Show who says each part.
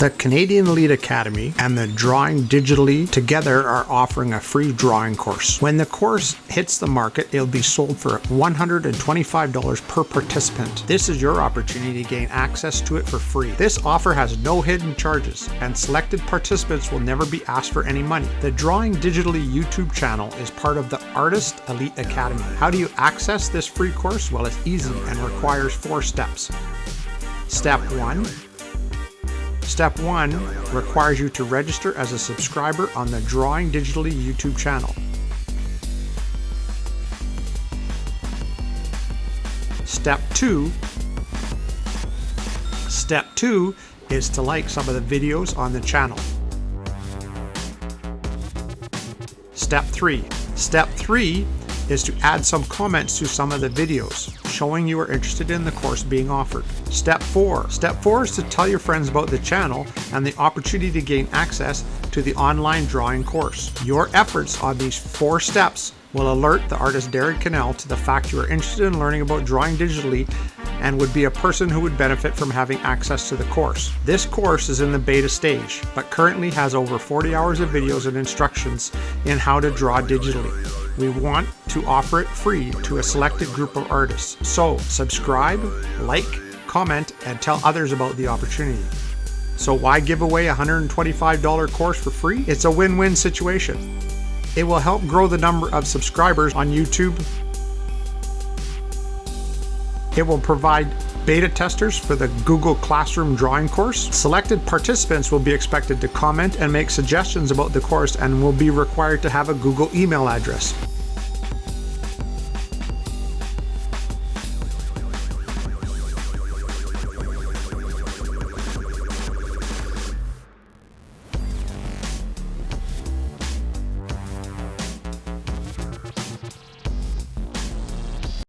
Speaker 1: The Canadian Elite Academy and the Drawing Digitally together are offering a free drawing course. When the course hits the market, it'll be sold for $125 per participant. This is your opportunity to gain access to it for free. This offer has no hidden charges, and selected participants will never be asked for any money. The Drawing Digitally YouTube channel is part of the Artist Elite Academy. How do you access this free course? Well, it's easy and requires 4 steps. Step 1 requires you to register as a subscriber on the Drawing Digitally YouTube channel. Step 2 is to like some of the videos on the channel. Step 3 is to add some comments to some of the videos, showing you are interested in the course being offered. Step 4 is to tell your friends about the channel and the opportunity to gain access to the online drawing course. Your efforts on these 4 steps will alert the artist Darren Cannell to the fact you are interested in learning about drawing digitally and would be a person who would benefit from having access to the course. This course is in the beta stage, but currently has over 40 hours of videos and instructions in how to draw digitally. We want to offer it free to a selected group of artists. So subscribe, like, comment, and tell others about the opportunity. So why give away a $125 course for free? It's a win-win situation. It will help grow the number of subscribers on YouTube. It will provide beta testers for the Google Classroom drawing course. Selected participants will be expected to comment and make suggestions about the course and will be required to have a Google email address.